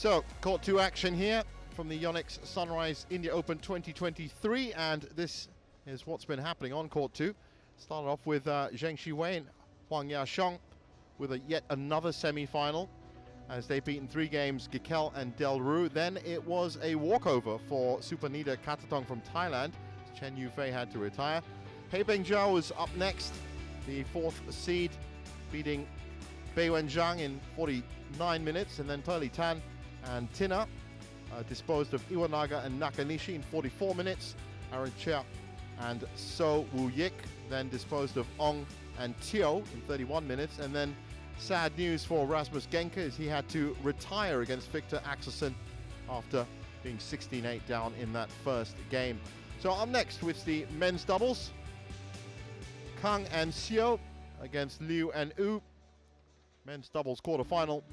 So, Court 2 action here from the YONEX Sunrise India Open 2023, and this is what's been happening on Court 2. Started off with Zheng Shiwei and Huang Yaxiong with yet another semi-final, as they've beaten 3 games, Gikel and Del Ru. Then it was a walkover for Supanida Katatong from Thailand. Chen Yufei had to retire. He Bingzhou was up next, the 4th seed, beating Bai Wenjiang in 49 minutes, and then Pearly Tan and Tina disposed of Iwanaga and Nakanishi in 44 minutes. Aaron Chia and So Woo Yik then disposed of Ong and Teo in 31 minutes, and then sad news for Rasmus Genke as he had to retire against Victor Axelsen after being 16-8 down in that first game. So up next with the men's doubles, Kang and Xiao against Liu and Wu. Men's doubles quarterfinal.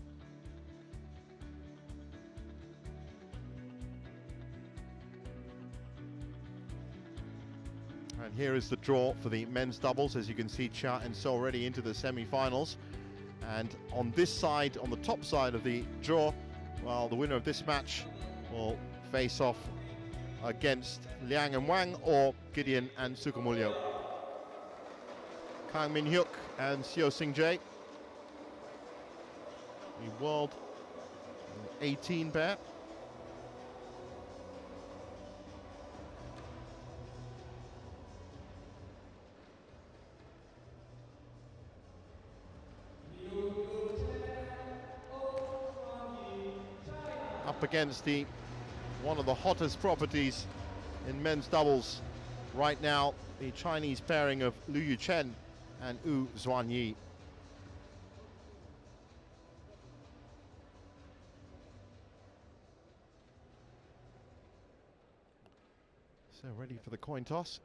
And here is the draw for the men's doubles. As you can see, Chia and So already into the semi-finals. And on this side, on the top side of the draw, well, the winner of this match will face off against Liang and Wang or Gideon and Sukamulyo. Kang Min-hyuk and Seo Sing-jae, the world 18 pair. Up against one of the hottest properties in men's doubles right now, the Chinese pairing of Liu Yuchen and Wu Zuanyi. So ready for the coin toss.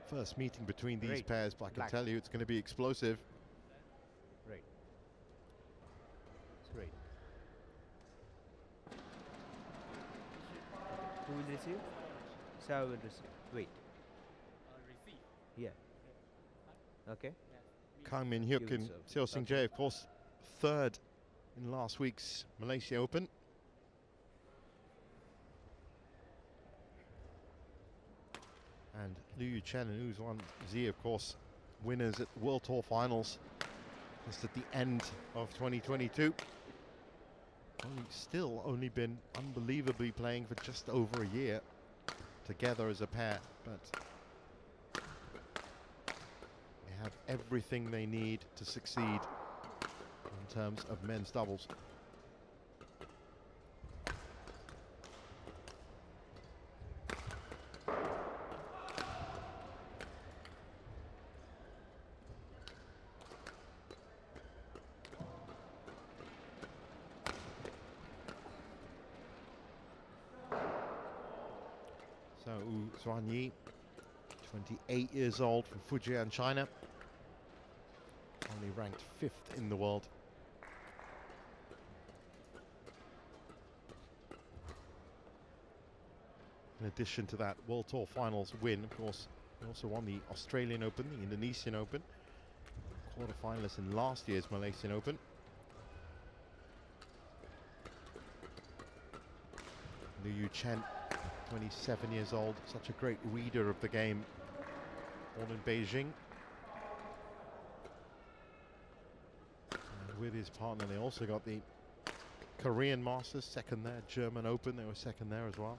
First meeting between these pairs, but I can tell you it's going to be explosive. Right. It's great. Who will receive? Sao will receive. Wait. Receive. Yeah. Okay. Kang Min-hyuk and Seo Sing-jae, of course, 3rd in last week's Malaysia Open. And Liu Yuchen and Wu Zuanyi, of course, winners at the World Tour Finals just at the end of 2022. Only been unbelievably playing for just over a year together as a pair, but they have everything they need to succeed in terms of men's doubles. So Wu Zuanyi, 28 years old, from Fujian, China, only ranked 5th in the world. In addition to that World Tour Finals win, of course, he also won the Australian Open, the Indonesian Open, quarterfinalist in last year's Malaysian Open. Liu Yuchen, 27 years old, such a great reader of the game, born in Beijing. And with his partner, they also got the Korean Masters, 2nd there, German Open, they were 2nd there as well.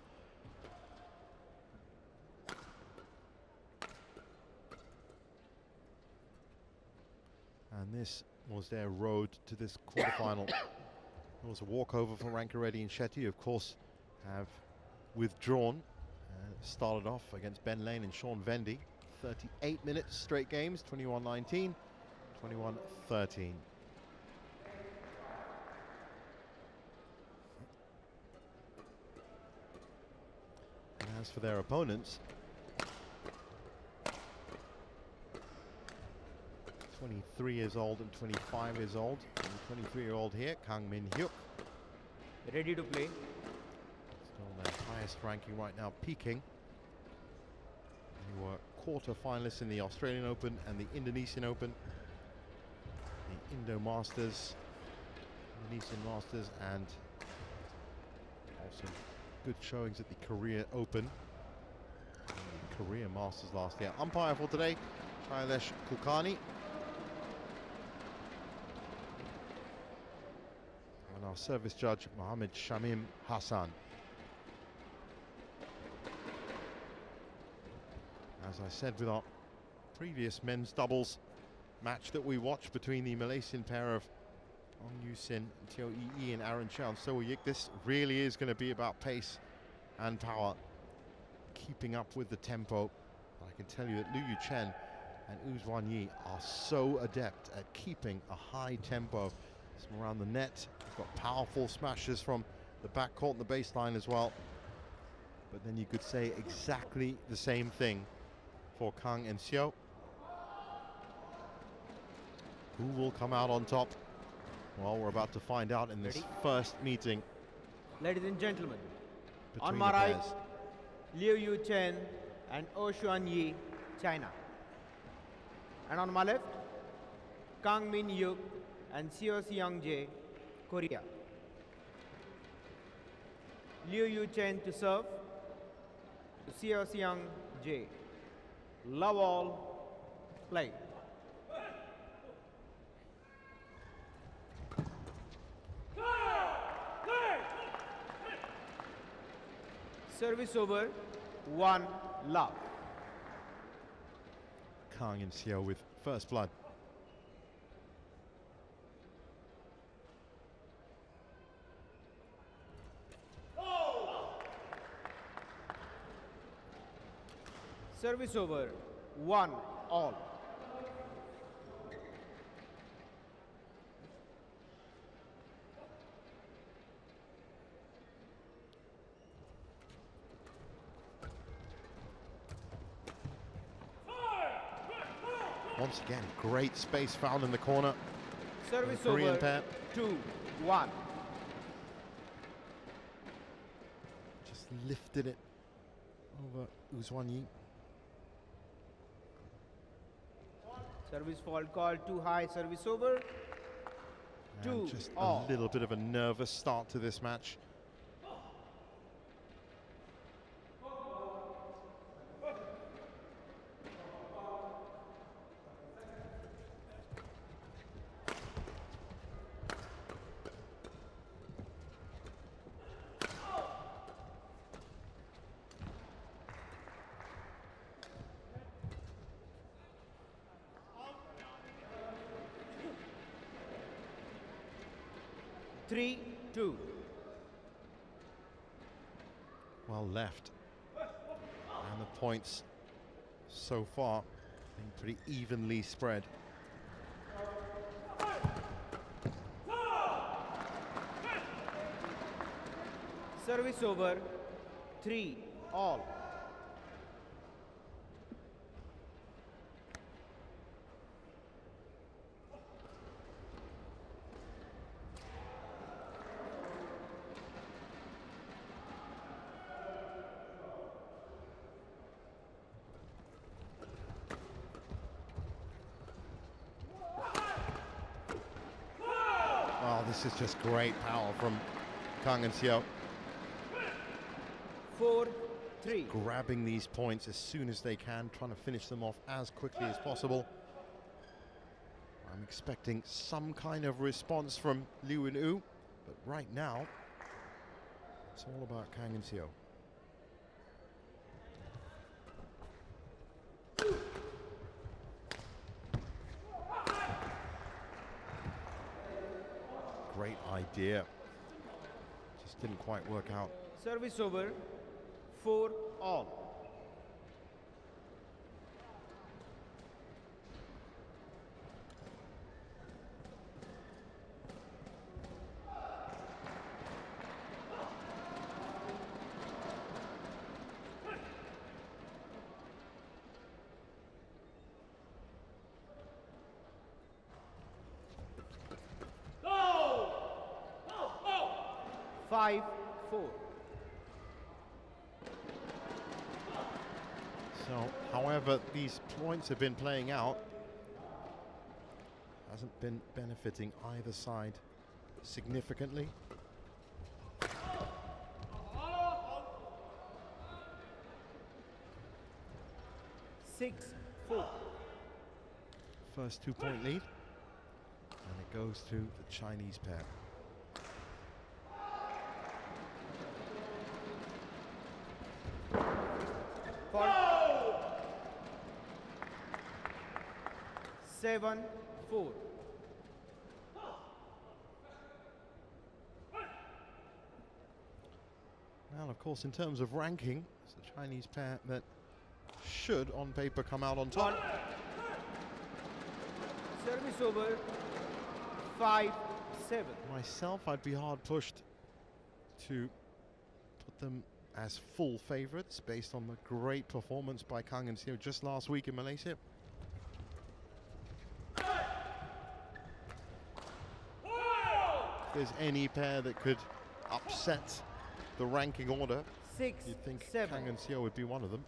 And this was their road to this quarterfinal. It was a walkover for Rankireddy and Shetty, of course, have withdrawn. Started off against Ben Lane and Sean Vendy. 38 minutes straight games, 21-19, 21-13. And as for their opponents, 23 years old and 25 years old. And 23-year-old here, Kang Min-hyuk. Ready to play. Still their highest ranking right now, Peking. They were quarter-finalists in the Australian Open and the Indonesian Open. The Indo Masters, Indonesian Masters, and also good showings at the Korea Open. And the Korea Masters last year. Umpire for today, Shailesh Kulkarni. And our service judge, Mohammed Shamim Hassan. As I said with our previous men's doubles match that we watched between the Malaysian pair of Ong Yu Sin, Teo Yi and Aaron Chow and So Yik, this really is going to be about pace and power, keeping up with the tempo. I can tell you that Liu Yu Chen and Wu Zhuan Yi are so adept at keeping a high tempo from around the net. They've got powerful smashes from the backcourt and the baseline as well. But then you could say exactly the same thing for Kang and Xiao. Who will come out on top? Well, we're about to find out in this first meeting. Ladies and gentlemen, Between on my the right, pairs. Liu Yu Chen and Oh Xuan Yi, China. And on my left, Kang Min Hyuk and Seo Seong Jae, Korea. Liu Yu Chen to serve, to Seo Seong Jae. Love all, play. Service over, 1 love. Kang and Xiao with first blood. Service over, 1 all. Once again, great space found in the corner. Service The Korean over, pair. 2-1. Just lifted it over Wu Zhuan Yi. Service fault call, too high, service over. And 2 just all. a little bit of a nervous start to this match. Three, 2. Well left. And the points so far being pretty evenly spread. Service over, 3 all. Oh, this is just great power from Kang and Xiao. 4-3. Grabbing these points as soon as they can, trying to finish them off as quickly as possible. I'm expecting some kind of response from Liu and Wu, but right now, it's all about Kang and Xiao. Great idea. Just didn't quite work out. Service over, 4 all. 5-4. So, however these points have been playing out, hasn't been benefiting either side significantly. 6-4. First 2-point lead, and it goes to the Chinese pair. For 7-4. Well, of course, in terms of ranking, it's the Chinese pair that should, on paper, come out on top. Service over. 5-7. Myself, I'd be hard pushed to put them as full favourites based on the great performance by Kang and Seo just last week in Malaysia. If there's any pair that could upset the ranking order, 6-7. you'd think Kang and Seo would be one of them.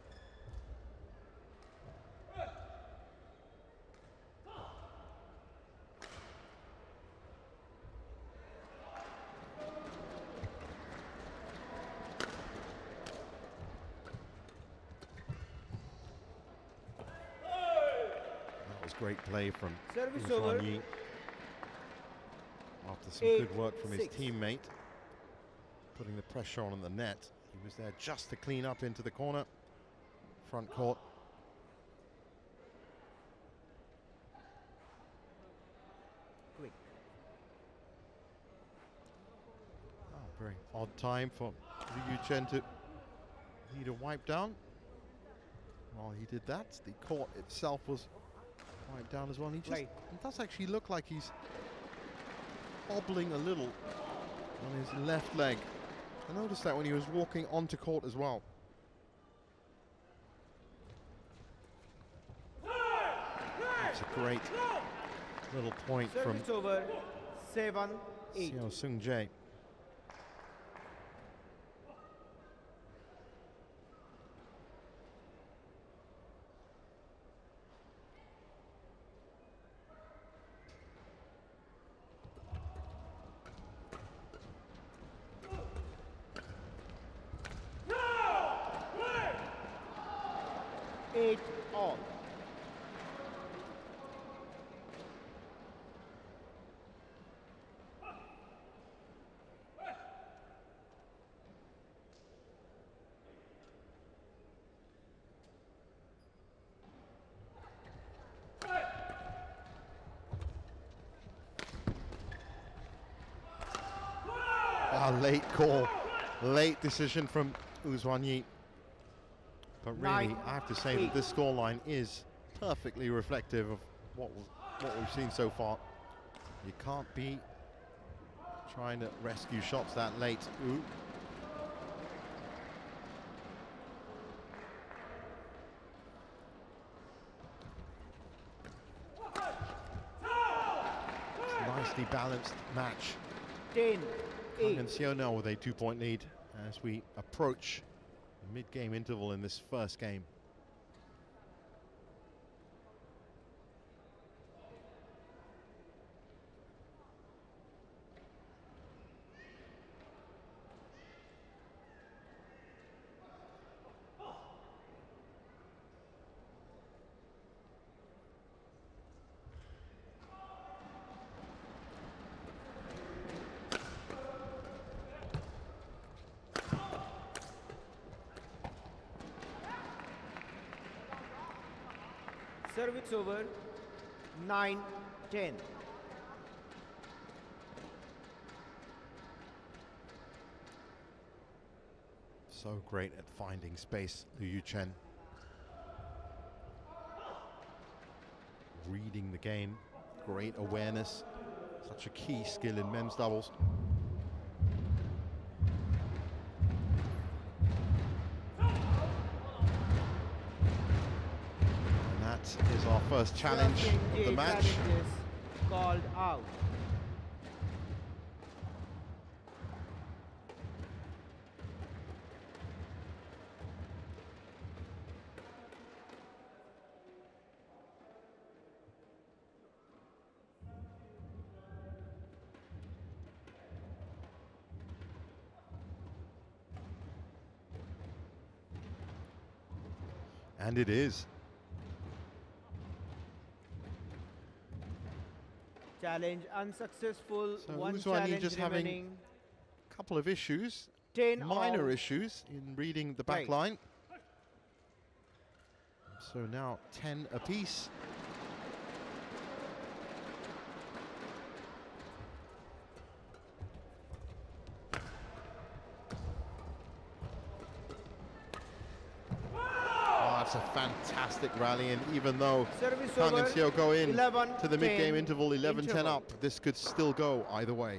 Great play from Xuan Yi after some good work from his teammate, putting the pressure on the net. He was there just to clean up into the corner, front court. Quick. Oh, very odd time for Liu Chen to need a wipe down. While he did that, the court itself was right down as well. And he does actually look like he's hobbling a little on his left leg. I noticed that when he was walking onto court as well. That's a great little point from over. 7-8. Seo Seung Jae. All. Late call, late decision from Xuan Yi. But really, I have to say that this scoreline is perfectly reflective of what we've seen so far. You can't be trying to rescue shots that late. Ooh. It's a nicely balanced match. 10-8. Kang and Seo now with a 2-point lead as we approach the mid-game interval in this first game. Service over. 9-10. So great at finding space, Liu Chen. Reading the game, great awareness, such a key skill in men's doubles. Is our first challenge of the match. Called out. And it is. Challenge unsuccessful. So One Uzwani challenge just having remaining. a couple of issues, 10 minor all. issues in reading the back Right. line. So now 10 apiece. That's a fantastic rally, and even though Service Kang and over. Seo go in 11, to the mid-game 10 interval, 11-10 interval. up, this could still go either way.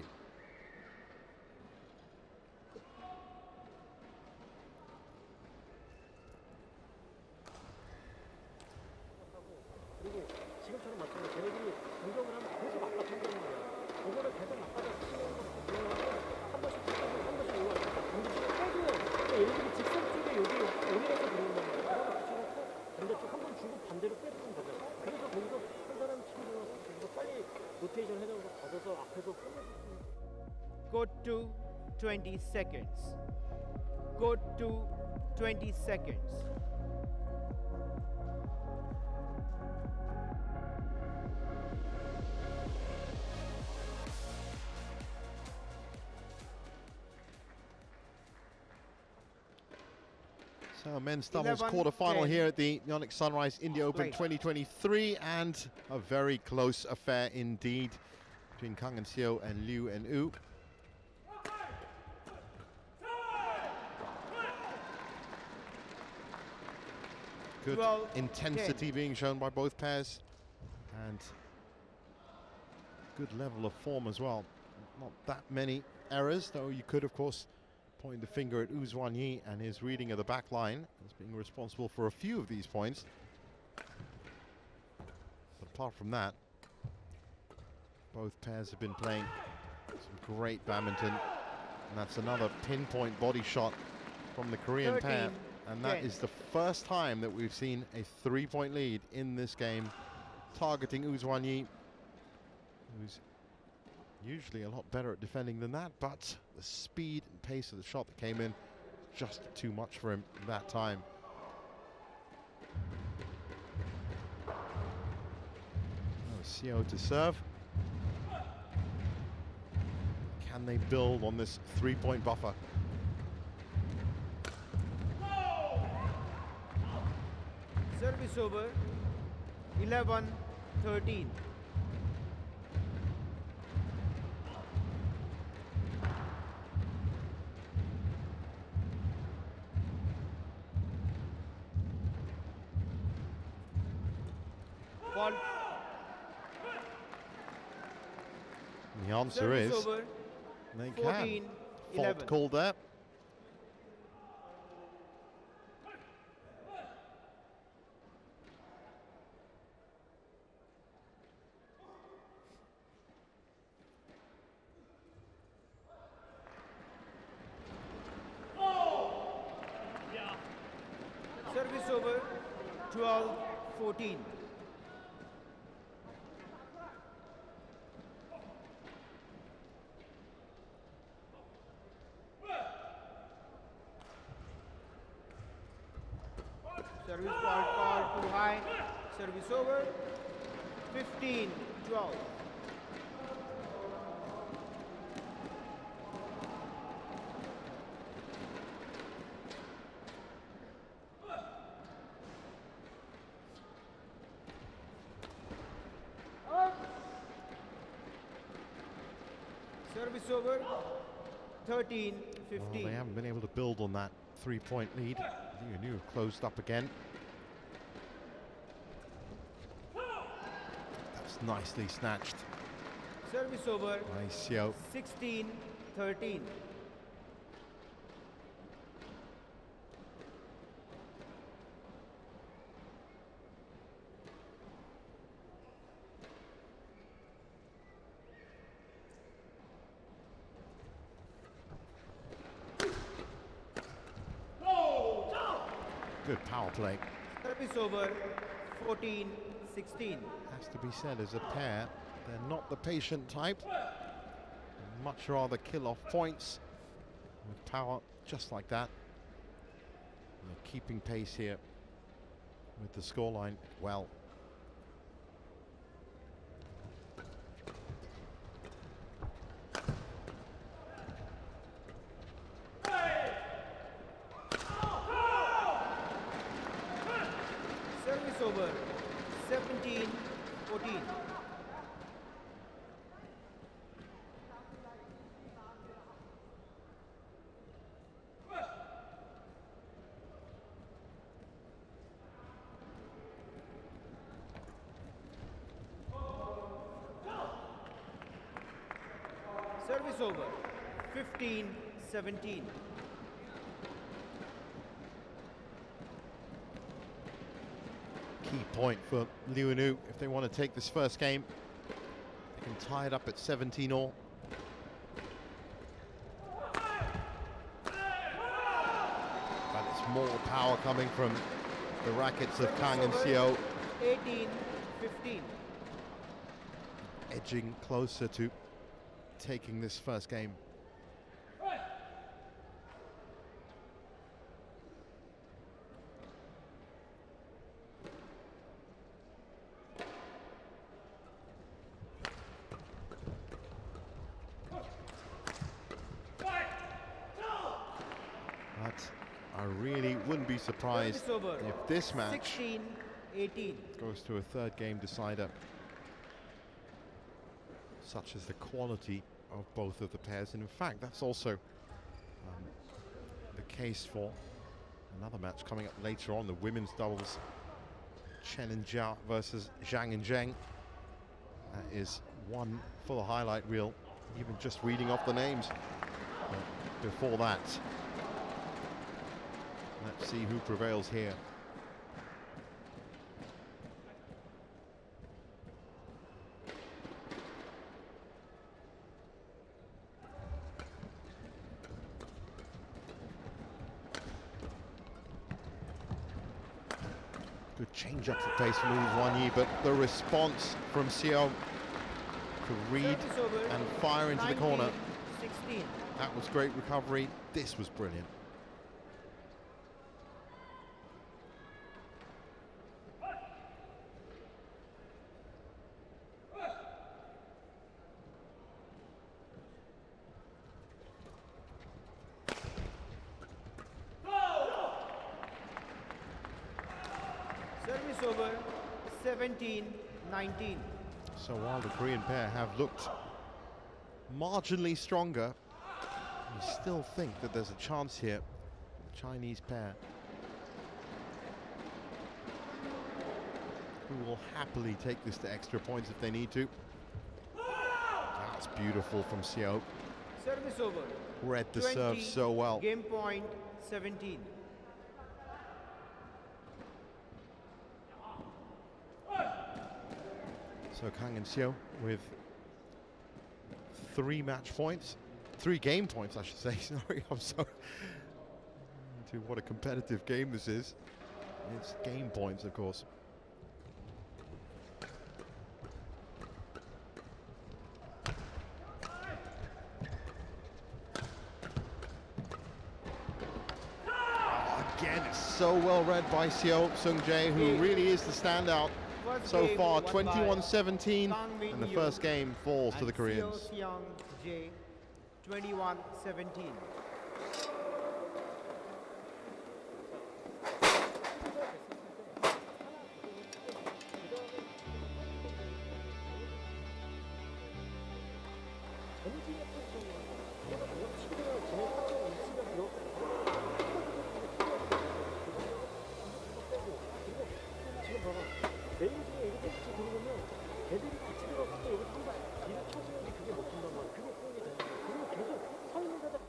그리고 지금처럼 마찬가지 걔네들이 공격을 하면 계속 압박한다는 거야. 그거를 계속 압박을 시키는 것도 중요하고 한 번씩 붙어서 한 번씩 올라가. 공격을 빼줘야 돼. 그러니까 얘네들이 직선 쪽에 여기 올라가서 들어온단 말이야. 그러면 붙여놓고 반대쪽 한 번 주고 반대로 빼주면 되잖아. 그래서 거기서 한 사람 치고 들어가서 거기서 빨리 로테이션 해서 받아서 앞에서 끝낼 수 있는. Code to 20 seconds. Code to 20 seconds. So men's doubles 11, quarterfinal 10. here at the YONEX Sunrise India Open Right. 2023, and a very close affair indeed between Kang and Seo and Liu and U. Good 12, intensity 10. being shown by both pairs, and good level of form as well. Not that many errors, though you could, of course, point the finger at Uzwani and his reading of the back line as being responsible for a few of these points. But apart from that, both pairs have been playing some great badminton, and that's another pinpoint body shot from the Korean pair. 13, And that 10. is the first time that we've seen a 3-point lead in this game, targeting Uzwani, who's usually a lot better at defending than that, but the speed and pace of the shot that came in, just too much for him that time. Oh, Seo to serve. Can they build on this 3-point buffer? Service over. 11-13. Fault. The answer Service is over. they 14, can. 11. Fault called there. Service over. 12-14. Service fault called too high. Service over. 15-12. Service over. 13-15. Well, they haven't been able to build on that 3-point lead. Liu closed up again. That's nicely snatched Service over. by Seo. 16-13. Good power play. Service over. 14-16. Has to be said, as a pair, they're not the patient type. Much rather kill off points with power just like that. And they're keeping pace here. with the scoreline well. Service over, 17-14. Service over, 15-17. Key point for Liu if they want to take this first game. They can tie it up at 17-all. But it's more power coming from the rackets of Kang and Seo. 18-15. Edging closer to taking this first game. But I really wouldn't be surprised if this match 16-18. goes to a third game decider. Such as the quality of both of the pairs, and in fact that's also the case for another match coming up later on, the women's doubles, Chen and Jia versus Zhang and Zheng. That is one for the highlight reel, even just reading off the names. But before that, let's see who prevails here. Good change up the pace from Wang Yi, but the response from Seo to read and fire into the corner. 16. That was great recovery. This was brilliant. Service over, 17-19. So while the Korean pair have looked marginally stronger, we still think that there's a chance here. The Chinese pair, who will happily take this to extra points if they need to. That's beautiful from Seo. Service over. Read the serve so well. Game point, 17. So Kang and Seo with 3 match points, 3 game points, I should say. Sorry, I'm sorry. To what a competitive game this is. It's game points, of course. Again, it's so well read by Seo Seung-jae, who really is the standout so far. 21-17, and the first game falls to the Koreans. Seo Seung-jae, 21-17. 내일 중에 이렇게 같이 들어오면 애들이 같이 들어갔을 때 여기 상대 일을 쳐주는지 그게 못 준단 말이야. 그게 포인이 되는 거야. 그리고 계속 서 있는 데다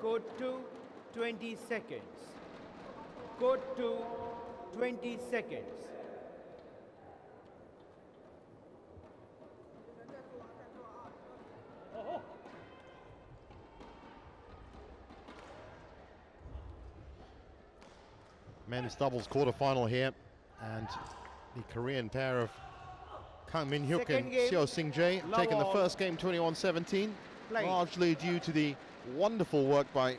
Court 2, 20 seconds. Court 2, 20 seconds. Men's doubles quarterfinal here, and the Korean pair of Kang Min-hyuk Second and game, Seo Seung-jae love taking the all. first game 21-17, Play. largely due to the wonderful work by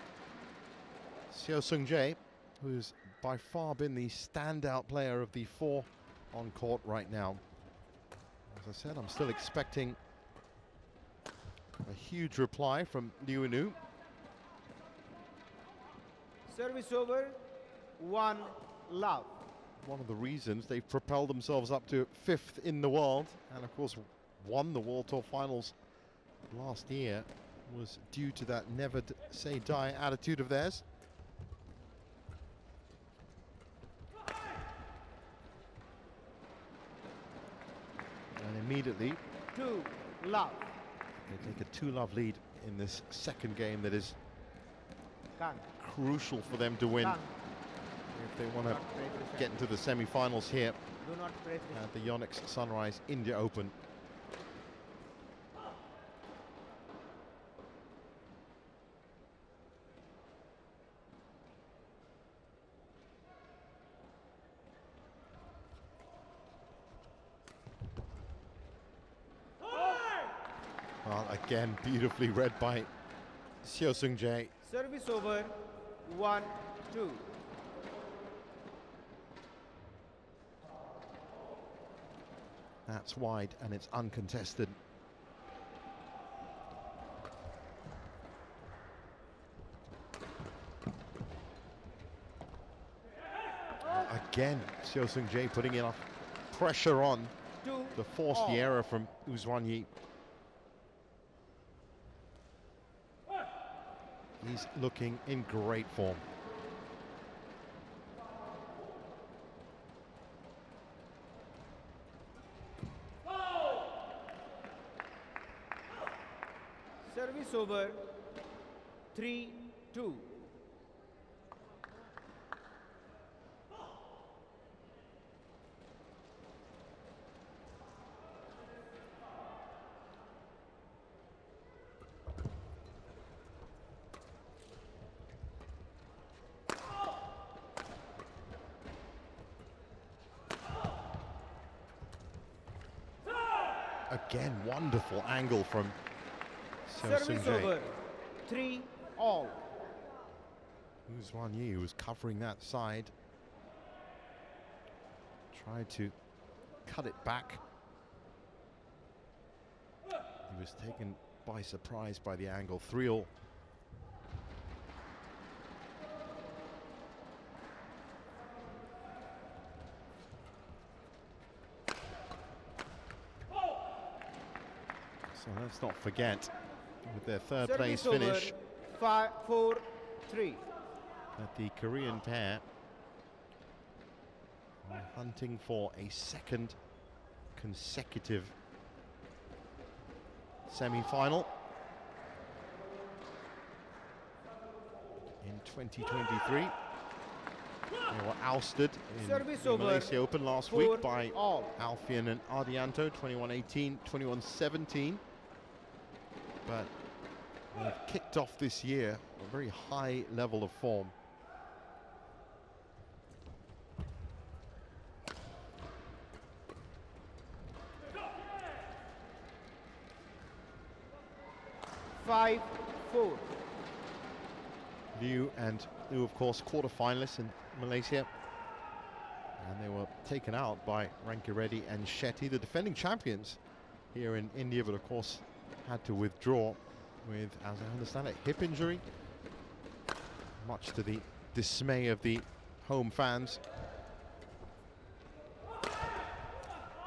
Seo Seung-jae, who's by far been the standout player of the four on court right now. As I said, I'm still expecting a huge reply from Liu Inu. Service over, 1 love. One of the reasons they've propelled themselves up to 5th in the world, and of course won the World Tour finals last year, was due to that never say die attitude of theirs. And immediately 2 love. they take a 2-love lead in this second game that is Kang. crucial for them to win Kang. if they want to Not break the get into the semi-finals here Do not break the at the YONEX Sunrise India Open. Well, again, beautifully read by Seo Seung-jae. Service over, 1, 2. That's wide and it's uncontested. Again, Seo Seung-jae putting enough pressure on 2 to force all. the error from Uzwan-yi. He's looking in great form. Service over, 3, 2. Again, wonderful angle from Seo Service Seung-jae. over, 3 all. Uzwan-yi, who was covering that side, tried to cut it back. He was taken by surprise by the angle. 3-all. So let's not forget, with their third place Service over, finish, 5, 4, 3. that the Korean pair are hunting for a second consecutive semi-final in 2023. They were ousted in Service the over, Malaysia Open last 4 week by all. Alfian and Ardianto, 21-18, 21-17. But they've kicked off this year a very high level of form. Five, 4. Liu, of course, quarter-finalists in Malaysia. And they were taken out by Rankireddy and Shetty, the defending champions here in India, but of course had to withdraw with, as I understand it, hip injury, much to the dismay of the home fans.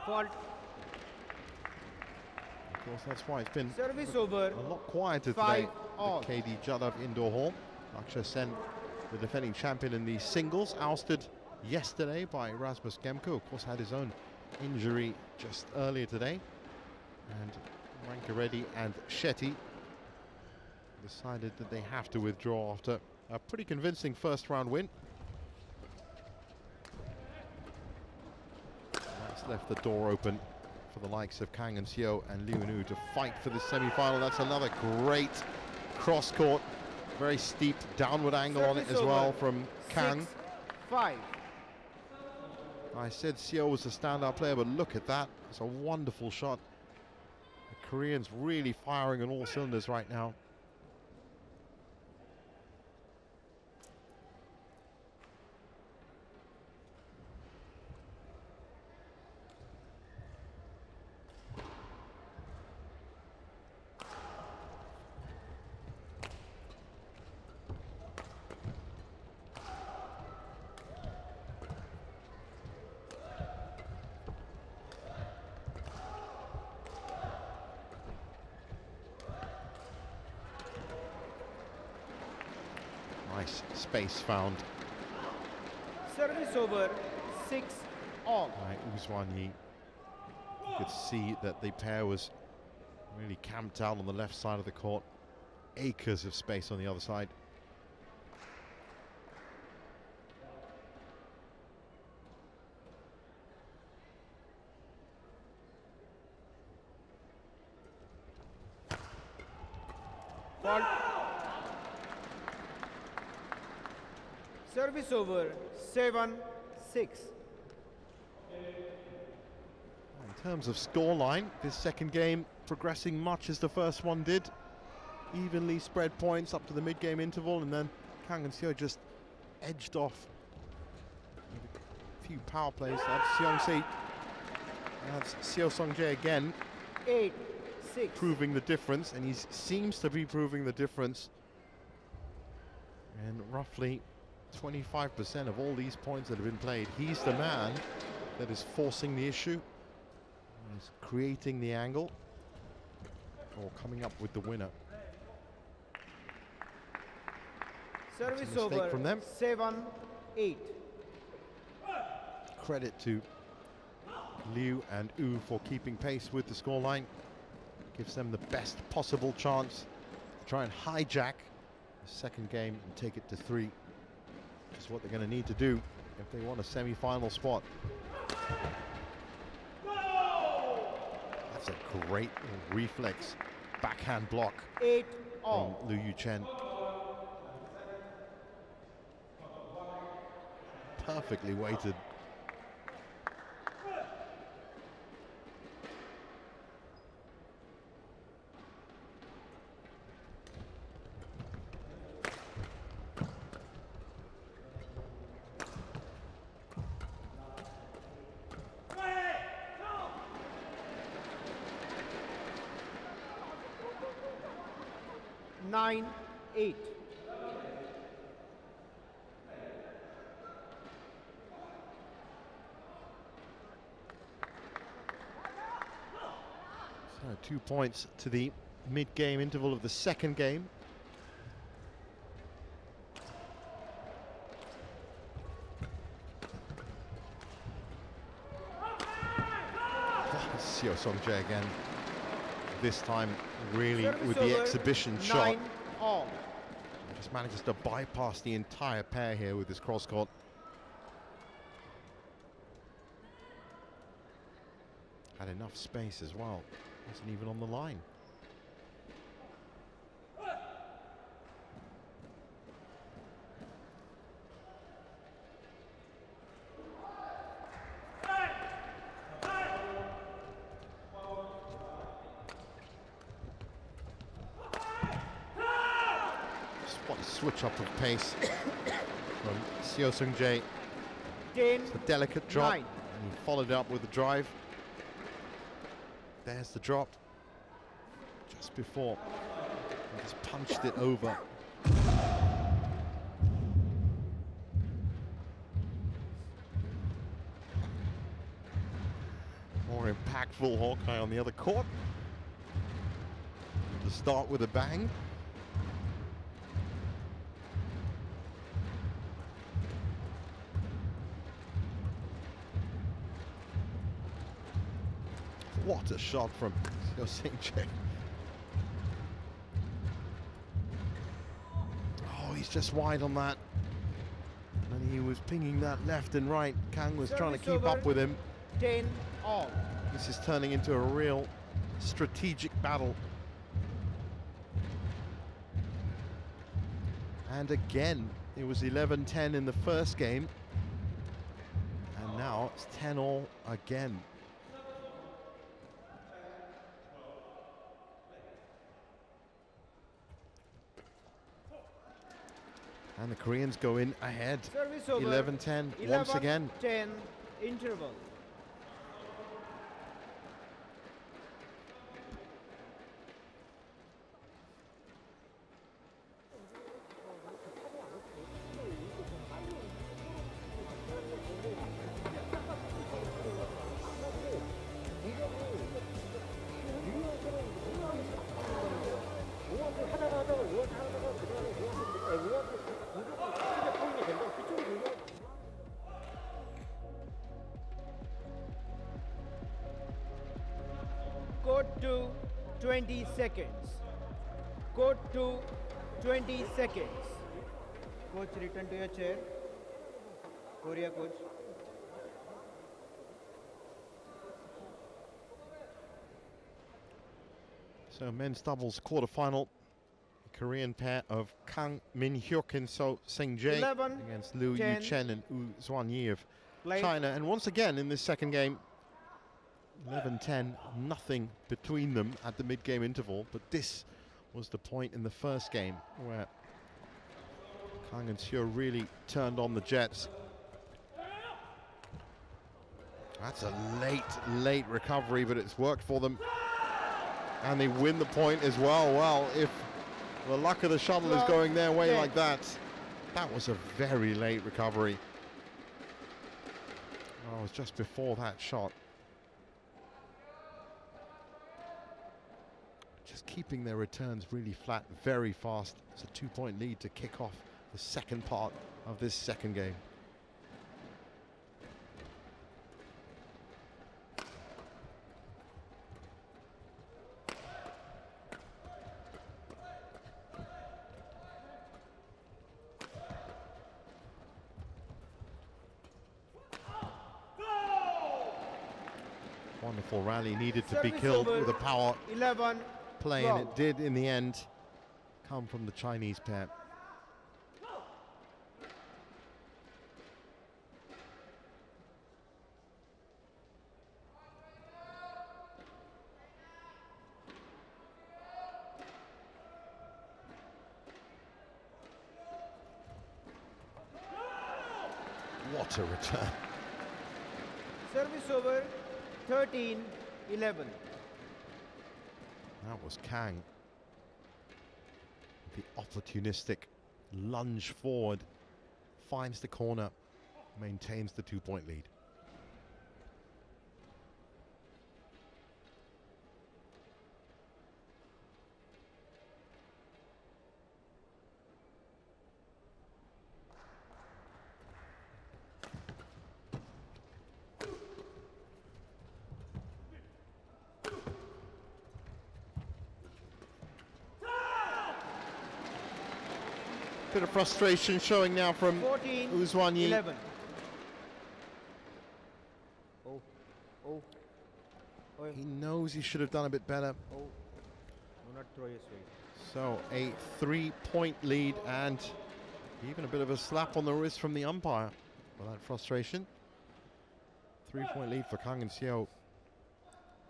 Fault. Of course, that's why it's been Service over, a lot quieter 5 today all. at KD Jadhav Indoor Hall. Akshay Sen, the defending champion in the singles, ousted yesterday by Rasmus Gemko. Of course, had his own injury just earlier today. And Rankireddy and Shetty decided that they have to withdraw after a pretty convincing first round win. That's left the door open for the likes of Kang and Seo and Liu Nu to fight for this semi-final. That's another great cross-court, very steep downward angle on it as well from Kang. 6-5. I said Seo was a standout player, but look at that. It's a wonderful shot. The Koreans really firing on all cylinders right now. Nice space found. Service over, 6 all. Right, Uzwan Yi. You could see that the pair was really camped out on the left side of the court. Acres of space on the other side. Fault. Service over, 7-6. In terms of scoreline, this second game progressing much as the first one did. Evenly spread points up to the mid-game interval, and then Kang and Seo just edged off. A few power plays. That's Seong-se. That's Seo Sung-jae again. 8-6. Proving the difference, and he seems to be proving the difference. And roughly 25% of all these points that have been played, he's the man that is forcing the issue. He's creating the angle or coming up with the winner. Service mistake over, from them. 7-8. Credit to Liu and Yu for keeping pace with the scoreline. Gives them the best possible chance to try and hijack the second game and take it to 3. Which is what they're going to need to do if they want a semi-final spot. That's a great reflex backhand block 8 from all. Liu Yu-chen. Perfectly weighted. Nine, 8. So 2 points to the mid-game interval of the second game. Seo Sung-jae again. This time really Service with the over, exhibition 9 shot. all. Just manages to bypass the entire pair here with this cross-court. Had enough space as well. Wasn't even on the line. What a switch up of pace from Seo Sung-jae. 10, It's a delicate drop, 9. and he followed it up with the drive. There's the drop. Just before, he just punched it over. More impactful Hawkeye on the other court. To start with a bang. What a shot from Seo Sung-jae. he's just wide on that. And he was pinging that left and right. Kang was trying to keep up with him. 10 all. This is turning into a real strategic battle. And again, it was 11-10 in the first game. And now it's 10 all again. And the Koreans go in ahead. 11-10 once again. 10 interval. Code to 20 seconds. Code to 20 seconds. Coach, return to your chair. Korea coach. So men's doubles quarterfinal. Korean pair of Kang Min-hyuk and So Seung-jae against Liu Yu-chen and Wu Zuan-yi of China. And once again in this second game, 11-10, nothing between them at the mid-game interval. But this was the point in the first game where Kang and Seo really turned on the jets. That's a late recovery, but it's worked for them. And they win the point as well. Well, if the luck of the shuttle is going their way like that, that was a very late recovery. Oh, it was just before that shot. Just keeping their returns really flat, very fast. It's a 2-point lead to kick off the second part of this second game. Wonderful rally, needed to be killed with a power 11 play, and it did in the end come from the Chinese pair. What a return. Service over 13-11. That was Kang. The opportunistic lunge forward, finds the corner, maintains the 2-point lead. Bit of frustration showing now from Wu Zuan-yi. 11. Oh. He knows he should have done a bit better. Oh. Do not throw your sweet. So a 3-point lead and even a bit of a slap on the wrist from the umpire for that frustration. 3-point lead for Kang and Seo.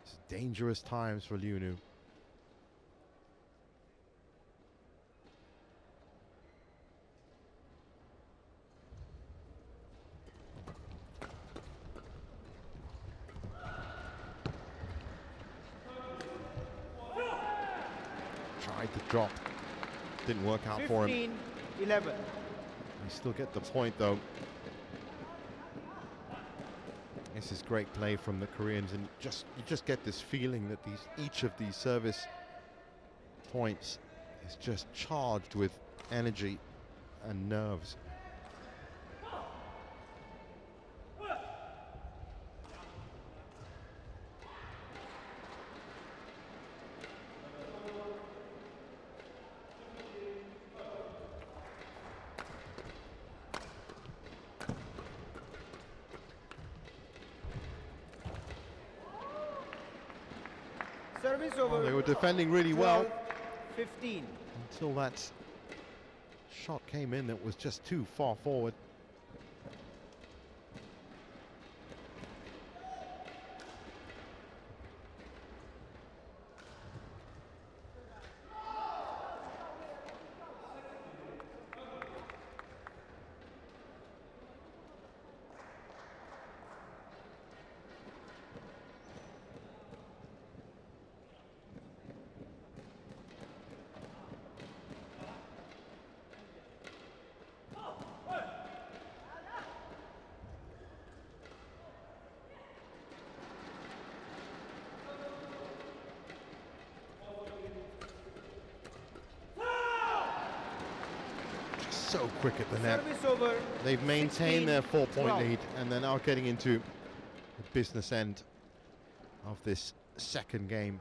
It's dangerous times for Liu Nu. Tried to drop, didn't work out for him. 15-11. We still get the point though. This is great play from the Koreans, and you just get this feeling that each of these service points is just charged with energy and nerves. Service Oh, over. they were defending really well 15. until that shot came in that was just too far forward. So quick at the net. Service over. They've maintained 16, their 4-point 12. lead, and they're now getting into the business end of this second game.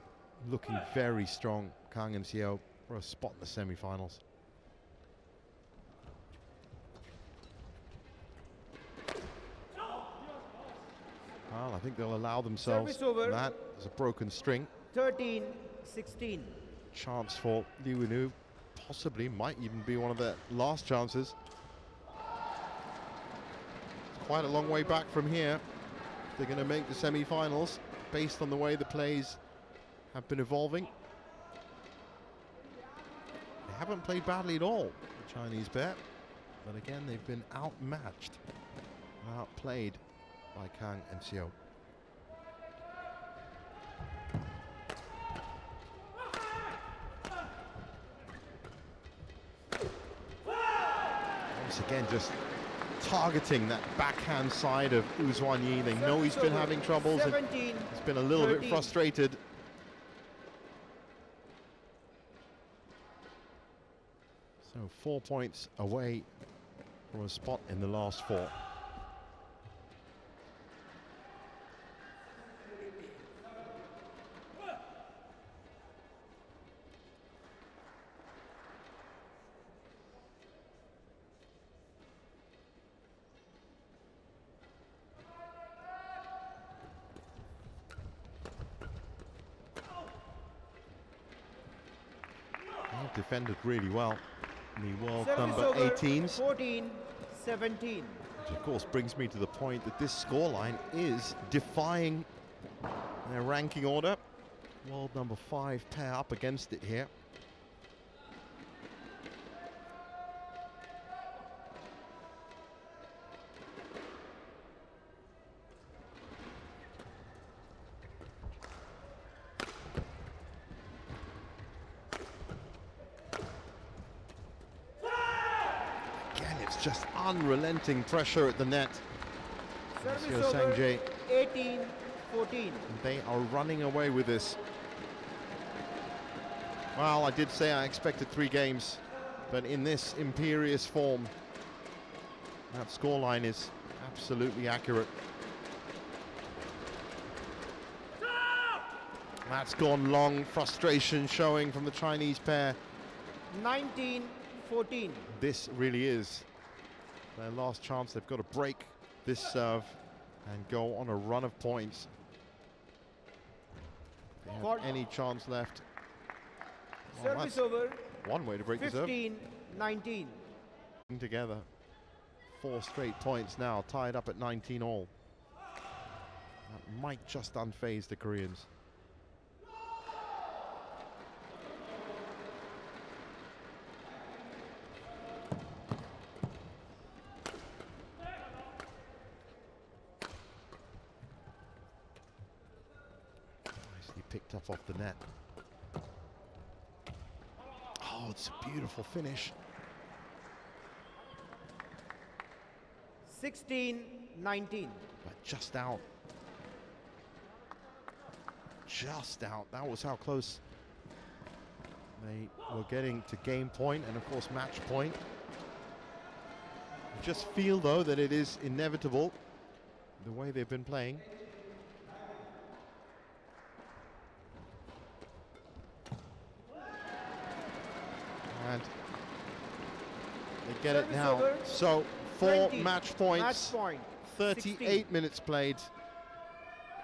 Looking very strong, Kang and Seo, for a spot in the semi-finals. Well, I think they'll allow themselves Service over. that as a broken string. 13, 16. Chance for Liu Inu, possibly, might even be one of their last chances. It's quite a long way back from here. They're going to make the semi-finals based on the way the plays have been evolving. They haven't played badly at all, the Chinese pair, but again they've been outmatched, outplayed by Kang and Seo. Once again, just targeting that backhand side of Uzwan Yi. They know he's been having troubles. 17, He's been a little bit 13. frustrated. So 4 points away from a spot in the last 4. They've defended really well. The world Service number over. 18s. 14, 17. Which of course brings me to the point that this scoreline is defying their ranking order. World number 5 pair up against it here. Just unrelenting pressure at the net. Service over. 18, 14. They are running away with this. Well, I did say I expected 3 games, but in this imperious form, that scoreline is absolutely accurate. That's gone long. Frustration showing from the Chinese pair. 19, 14. This really is their last chance. They've got to break this serve and go on a run of points. They have any chance left. Well, Service over. one way to break the serve. 15, 19. Together. 4 straight points now, tied up at 19 all. That might just unfaze the Koreans. Picked up off the net. Oh, it's a beautiful finish. 16, 19. But just out. Just out. That was how close they were getting to game point and, of course, match point. I just feel, though, that it is inevitable the way they've been playing. And they get it now. Over. So 4 20, match points, match point, 38 16. minutes played.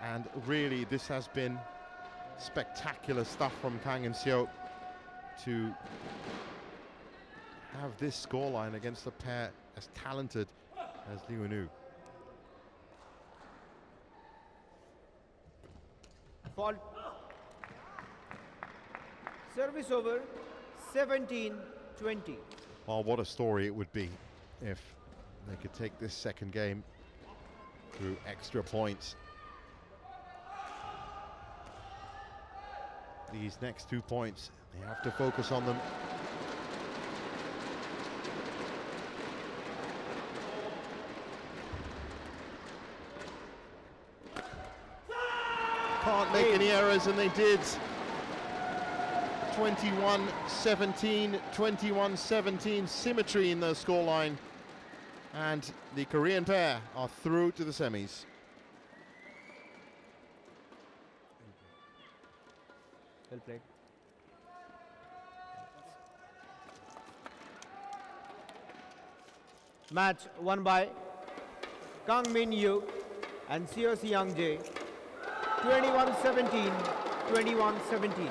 And really, this has been spectacular stuff from Kang and Seo to have this scoreline against a pair as talented as Liu and Yu. Fault. Service over, 17-20. Well, what a story it would be if they could take this second game through extra points. These next 2 points, they have to focus on them. Can't make any errors, and they did. 21-17, 21-17, symmetry in the scoreline. And the Korean pair are through to the semis. Well played. Match won by Kang Min-yu and Seo Si-young-jae. 21-17, 21-17.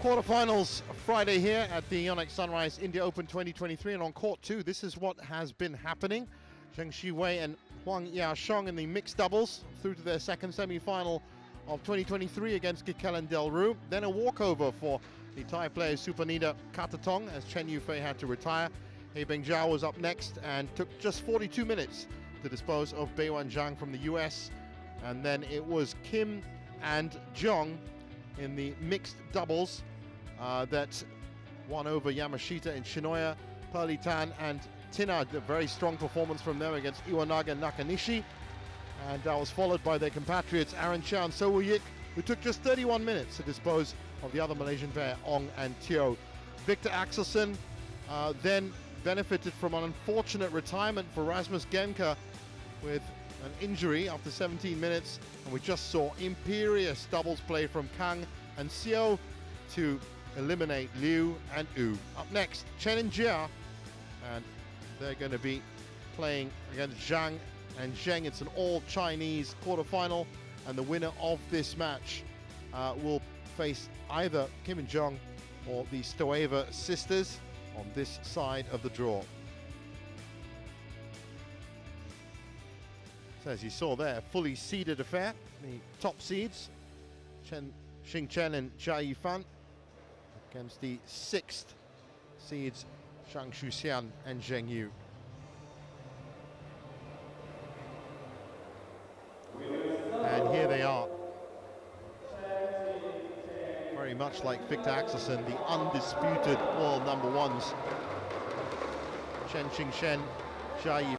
Quarterfinals Friday here at the YONEX Sunrise India Open 2023, and on court 2, this is what has been happening. Zheng Xiwei and Huang Yaxiong in the mixed doubles through to their second semi-final of 2023 against Gikel and Del Ru. Then a walkover for the Thai player Supanida Katatong as Chen Yufei had to retire. He Bengzhao was up next and took just 42 minutes to dispose of Beiwan Zhang from the US. And then it was Kim and Zhong in the mixed doubles that won over Yamashita and Shinoya, Pearly Tan and Tina. A very strong performance from them against Iwanaga and Nakanishi. And that was followed by their compatriots Aaron Chia and So Woo-yik, who took just 31 minutes to dispose of the other Malaysian pair, Ong and Teo. Victor Axelsen then benefited from an unfortunate retirement for Rasmus Genka with an injury after 17 minutes, and we just saw imperious doubles play from Kang and Seo to eliminate Liu and Yu. Up next, Chen and Jia, and they're going to be playing against Zhang and Zheng. It's an all-Chinese quarterfinal, and the winner of this match will face either Kim and Jong or the Stoeva sisters on this side of the draw. So as you saw there, fully seeded affair. The top seeds, Xing Chen and Jia Yifan, against the 6th seeds, Zhang Shuxian and Zheng Yu. And here they are. Very much like Victor Axelsen, the undisputed world number ones. Chen Xingchen, Jia Yifan.